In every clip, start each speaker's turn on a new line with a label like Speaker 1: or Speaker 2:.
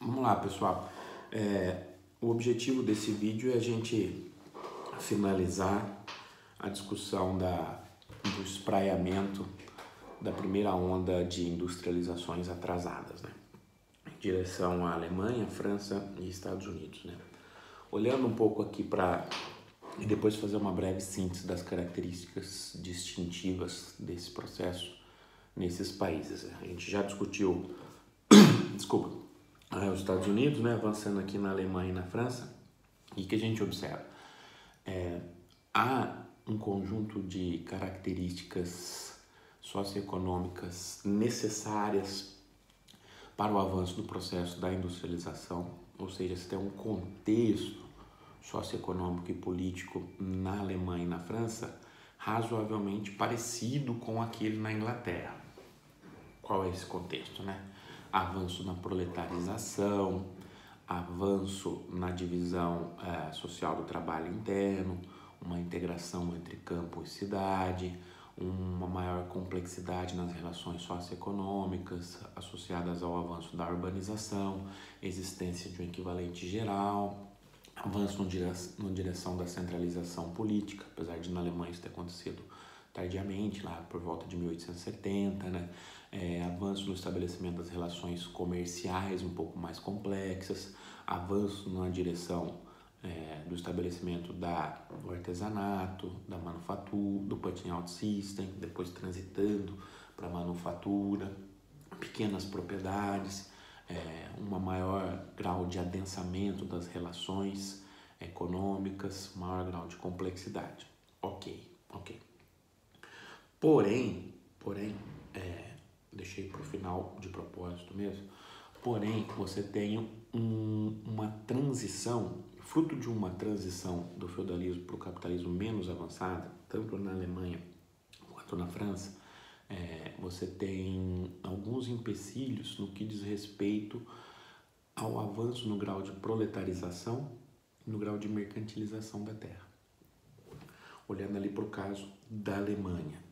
Speaker 1: Vamos lá, pessoal. O objetivo desse vídeo é a gente finalizar a discussão do espraiamento da primeira onda de industrializações atrasadas, né? Em direção à Alemanha, França e Estados Unidos, né? Olhando um pouco aqui e depois fazer uma breve síntese das características distintivas desse processo nesses países. A gente já discutiu, os Estados Unidos, né, avançando aqui na Alemanha e na França. E que a gente observa? Há um conjunto de características socioeconômicas necessárias para o avanço do processo da industrialização, ou seja, se tem um contexto socioeconômico e político na Alemanha e na França razoavelmente parecido com aquele na Inglaterra. Qual é esse contexto, né? Avanço na proletarização, avanço na divisão social do trabalho interno, uma integração entre campo e cidade, uma maior complexidade nas relações socioeconômicas associadas ao avanço da urbanização, existência de um equivalente geral, avanço na direção da centralização política, apesar de na Alemanha isso ter acontecido tardiamente, lá por volta de 1870, né? Avanço no estabelecimento das relações comerciais um pouco mais complexas, avanço na direção do estabelecimento do artesanato, da manufatura, do putting out system, depois transitando para a manufatura, pequenas propriedades, um maior grau de adensamento das relações econômicas, maior grau de complexidade. Ok. Porém, deixei para o final de propósito mesmo, porém você tem uma transição, fruto de uma transição do feudalismo para o capitalismo menos avançada, tanto na Alemanha quanto na França, você tem alguns empecilhos no que diz respeito ao avanço no grau de proletarização e no grau de mercantilização da terra. Olhando ali para o caso da Alemanha,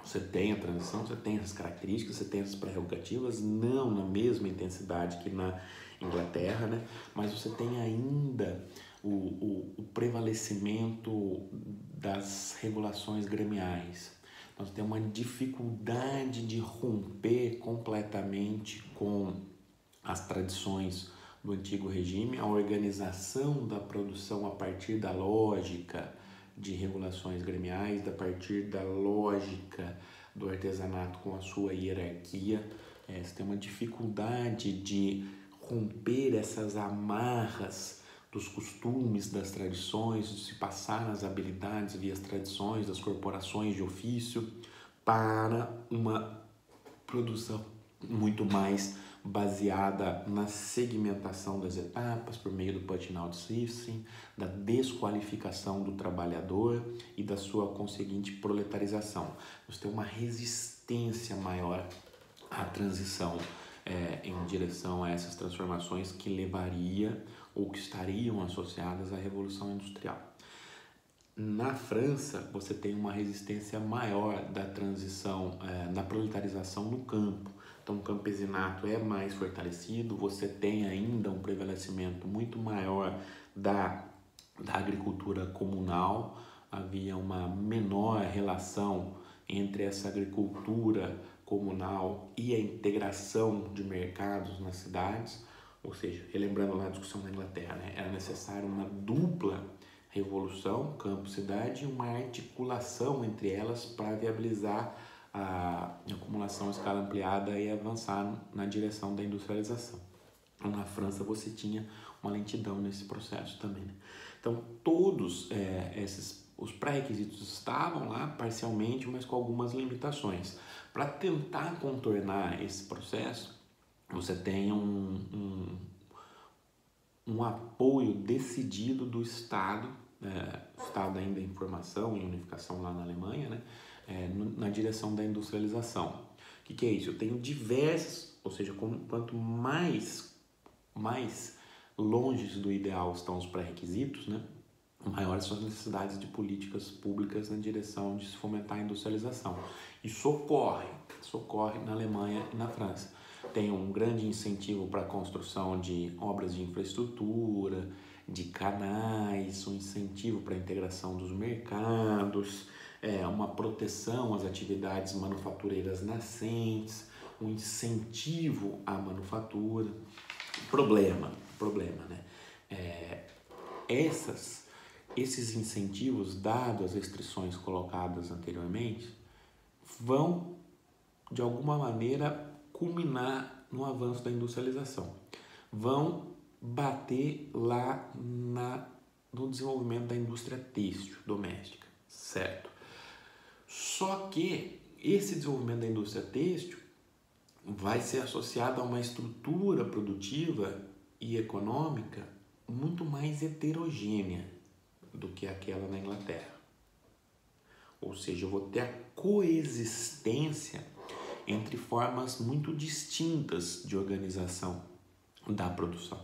Speaker 1: você tem a transição, você tem essas características, você tem essas prerrogativas, não na mesma intensidade que na Inglaterra, né? Mas você tem ainda o prevalecimento das regulações gremiais. Nós temos uma dificuldade de romper completamente com as tradições do antigo regime, a organização da produção a partir da lógica de regulações gremiais, a partir da lógica do artesanato com a sua hierarquia. Você tem uma dificuldade de romper essas amarras dos costumes, das tradições, de se passar as habilidades via as tradições das corporações de ofício para uma produção muito mais baseada na segmentação das etapas por meio do putting out system, da desqualificação do trabalhador e da sua conseguinte proletarização. Você tem uma resistência maior à transição em direção a essas transformações que levaria ou que estariam associadas à Revolução Industrial. Na França, você tem uma resistência maior da transição, na proletarização no campo. Então, o campesinato é mais fortalecido, você tem ainda um prevalecimento muito maior da agricultura comunal, havia uma menor relação entre essa agricultura comunal e a integração de mercados nas cidades, ou seja, relembrando lá a discussão na Inglaterra, né? Era necessário uma dupla revolução, campo-cidade, e uma articulação entre elas para viabilizar a acumulação a escala ampliada e avançar na direção da industrialização. Na França você tinha uma lentidão nesse processo também, né? Então todos os pré-requisitos estavam lá parcialmente, mas com algumas limitações. Para tentar contornar esse processo, você tem um apoio decidido do Estado, Estado ainda em formação e unificação lá na Alemanha, né? Na direção da industrialização. O que é isso? Eu tenho diversas, ou seja, quanto mais longe do ideal estão os pré-requisitos, né? Maiores são as necessidades de políticas públicas na direção de se fomentar a industrialização. Isso ocorre na Alemanha e na França. tem um grande incentivo para a construção de obras de infraestrutura, de canais, um incentivo para a integração dos mercados, uma proteção às atividades manufatureiras nascentes, um incentivo à manufatura. Problema, né? Esses incentivos, dados as restrições colocadas anteriormente, vão, de alguma maneira, culminar no avanço da industrialização. Vão bater lá no desenvolvimento da indústria têxtil doméstica, certo? Só que esse desenvolvimento da indústria têxtil vai ser associado a uma estrutura produtiva e econômica muito mais heterogênea do que aquela na Inglaterra. Ou seja, eu vou ter a coexistência entre formas muito distintas de organização da produção.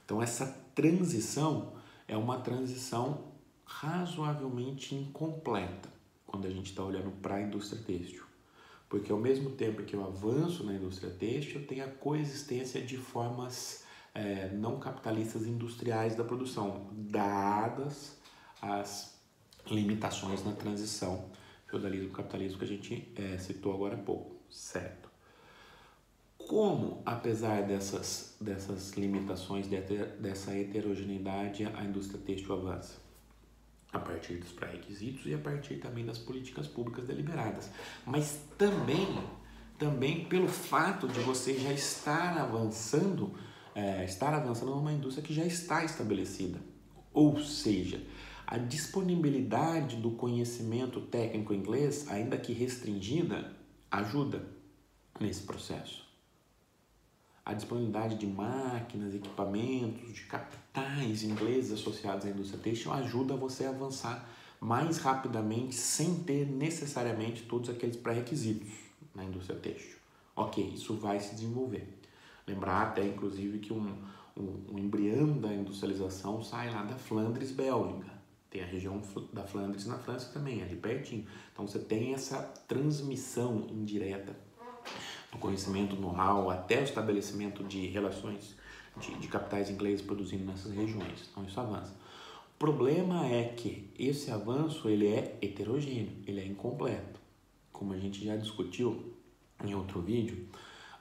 Speaker 1: Então, essa transição é uma transição razoavelmente incompleta quando a gente está olhando para a indústria têxtil. Porque ao mesmo tempo que eu avanço na indústria têxtil, eu tenho a coexistência de formas não capitalistas industriais da produção, dadas as limitações na transição feudalismo-capitalismo que a gente citou agora há pouco, certo? Como, apesar dessas limitações, dessa heterogeneidade, a indústria têxtil avança? A partir dos pré-requisitos e a partir também das políticas públicas deliberadas. Mas também pelo fato de você já estar avançando numa indústria que já está estabelecida. Ou seja, a disponibilidade do conhecimento técnico inglês, ainda que restringida, ajuda nesse processo. A disponibilidade de máquinas, equipamentos, de capitais ingleses associados à indústria têxtil ajuda você a avançar mais rapidamente sem ter necessariamente todos aqueles pré-requisitos na indústria têxtil. Ok, isso vai se desenvolver. Lembrar até, inclusive, que um embrião da industrialização sai lá da Flandres Bélgica. Tem a região da Flandres na França também, ali pertinho. Então, você tem essa transmissão indireta do conhecimento, know-how, até o estabelecimento de relações de capitais ingleses produzindo nessas regiões. Então, isso avança. O problema é que esse avanço ele é heterogêneo, ele é incompleto. Como a gente já discutiu em outro vídeo,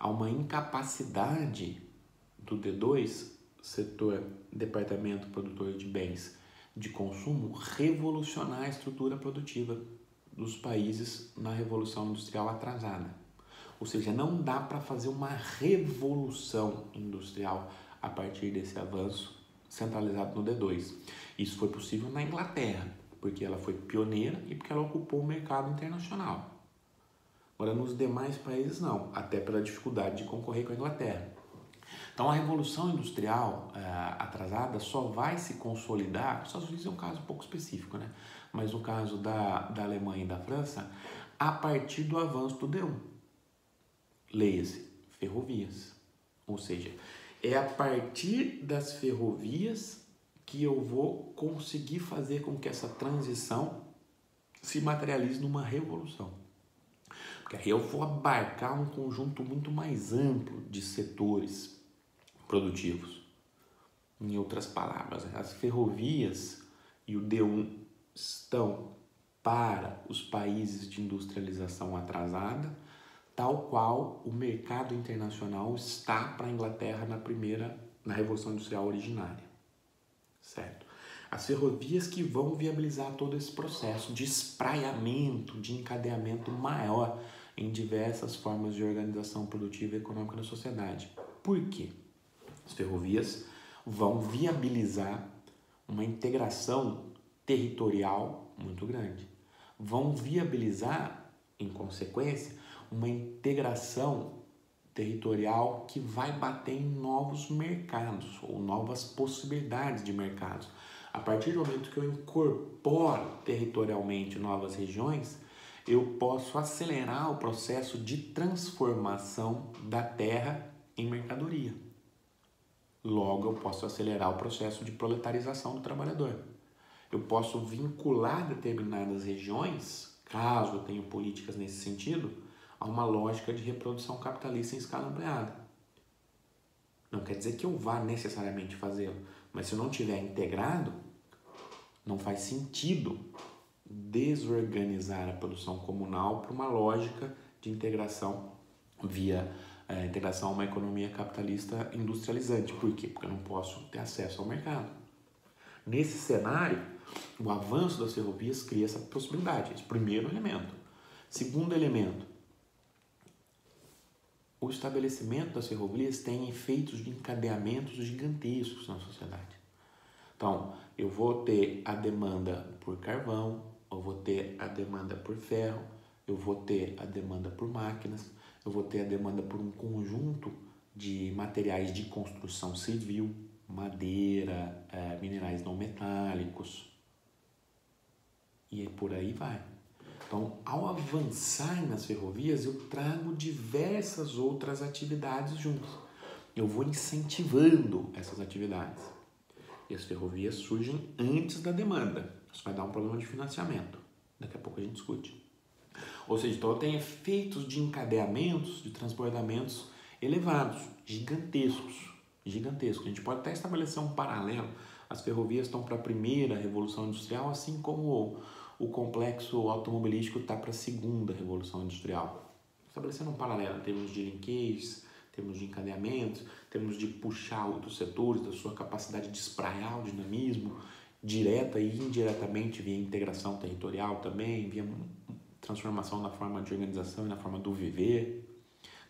Speaker 1: há uma incapacidade do D2, Departamento Produtor de Bens de Consumo, revolucionar a estrutura produtiva dos países na Revolução Industrial atrasada. Ou seja, não dá para fazer uma revolução industrial a partir desse avanço centralizado no D2. Isso foi possível na Inglaterra, porque ela foi pioneira e porque ela ocupou o mercado internacional. Agora, nos demais países, não, até pela dificuldade de concorrer com a Inglaterra. Então, a Revolução Industrial atrasada só vai se consolidar, os Estados Unidos é um caso um pouco específico, né? Mas no caso da Alemanha e da França, a partir do avanço do D1. Leia-se, ferrovias. Ou seja, é a partir das ferrovias que eu vou conseguir fazer com que essa transição se materialize numa revolução. Porque aí eu vou abarcar um conjunto muito mais amplo de setores produtivos. Em outras palavras, as ferrovias e o D1 estão para os países de industrialização atrasada, tal qual o mercado internacional está para a Inglaterra na Revolução Industrial originária, certo? As ferrovias que vão viabilizar todo esse processo de espraiamento, de encadeamento maior em diversas formas de organização produtiva e econômica da sociedade. Por quê? As ferrovias vão viabilizar uma integração territorial muito grande. Vão viabilizar, em consequência, uma integração territorial que vai bater em novos mercados ou novas possibilidades de mercados. A partir do momento que eu incorporo territorialmente novas regiões, eu posso acelerar o processo de transformação da terra em mercadoria. Logo, eu posso acelerar o processo de proletarização do trabalhador. Eu posso vincular determinadas regiões, caso eu tenha políticas nesse sentido, a uma lógica de reprodução capitalista em escala ampliada. Não quer dizer que eu vá necessariamente fazê-lo, mas se eu não tiver integrado, não faz sentido desorganizar a produção comunal para uma lógica de integração via integração a uma economia capitalista industrializante. Por quê? Porque eu não posso ter acesso ao mercado. Nesse cenário, o avanço das ferrovias cria essa possibilidade. Esse primeiro elemento. Segundo elemento, o estabelecimento das ferrovias tem efeitos de encadeamentos gigantescos na sociedade. Então, eu vou ter a demanda por carvão, eu vou ter a demanda por ferro, eu vou ter a demanda por máquinas, eu vou ter a demanda por um conjunto de materiais de construção civil, madeira, minerais não metálicos, e por aí vai. Então, ao avançar nas ferrovias, eu trago diversas outras atividades juntos. Eu vou incentivando essas atividades. E as ferrovias surgem antes da demanda. Isso vai dar um problema de financiamento. Daqui a pouco a gente discute. Ou seja, então eu tenho efeitos de encadeamentos, de transbordamentos elevados, gigantescos. A gente pode até estabelecer um paralelo. As ferrovias estão para a primeira revolução industrial, assim como o complexo automobilístico está para a segunda revolução industrial. Estabelecendo um paralelo em termos de linkages, em termos de encadeamentos, em termos de puxar outros setores, da sua capacidade de espraiar o dinamismo, direta e indiretamente via integração territorial também, via transformação na forma de organização e na forma do viver.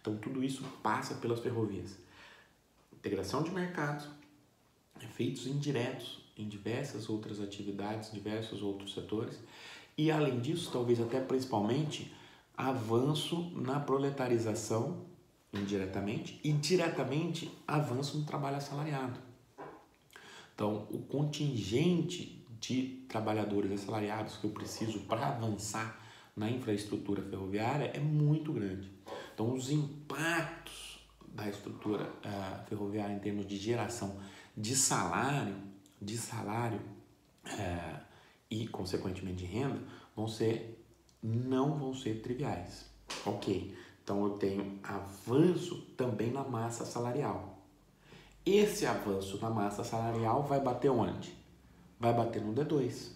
Speaker 1: Então tudo isso passa pelas ferrovias. Integração de mercados, efeitos indiretos em diversas outras atividades, diversos outros setores, e além disso, talvez até principalmente, avanço na proletarização indiretamente e diretamente avanço no trabalho assalariado. Então, o contingente de trabalhadores assalariados que eu preciso para avançar na infraestrutura ferroviária é muito grande. Então, os impactos da estrutura ferroviária em termos de geração de salário e, consequentemente, de renda, não vão ser triviais. Ok, então eu tenho avanço também na massa salarial. Esse avanço na massa salarial vai bater onde? Vai bater no D2.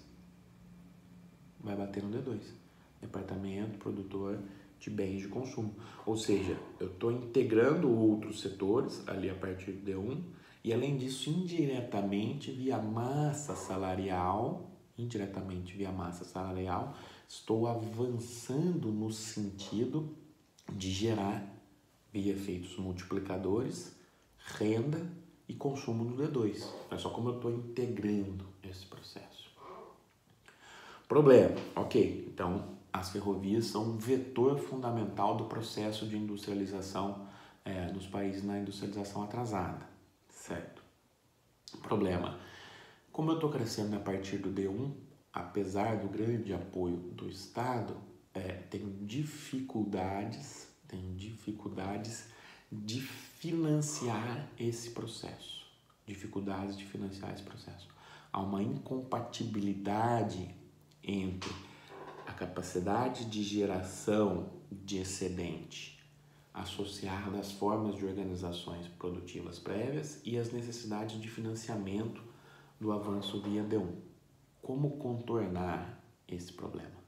Speaker 1: Departamento Produtor de Bens de Consumo. Ou seja, eu estou integrando outros setores ali a partir do D1 e, além disso, indiretamente via massa salarial, estou avançando no sentido de gerar, via efeitos multiplicadores, renda e consumo no D2. É só como eu estou integrando esse processo. Problema, ok, então as ferrovias são um vetor fundamental do processo de industrialização dos países na industrialização atrasada, certo? Problema, como eu estou crescendo a partir do D1, apesar do grande apoio do Estado, tenho dificuldades de financiar esse processo. Há uma incompatibilidade entre a capacidade de geração de excedente associada às formas de organizações produtivas prévias e as necessidades de financiamento do avanço via D1. Como contornar esse problema?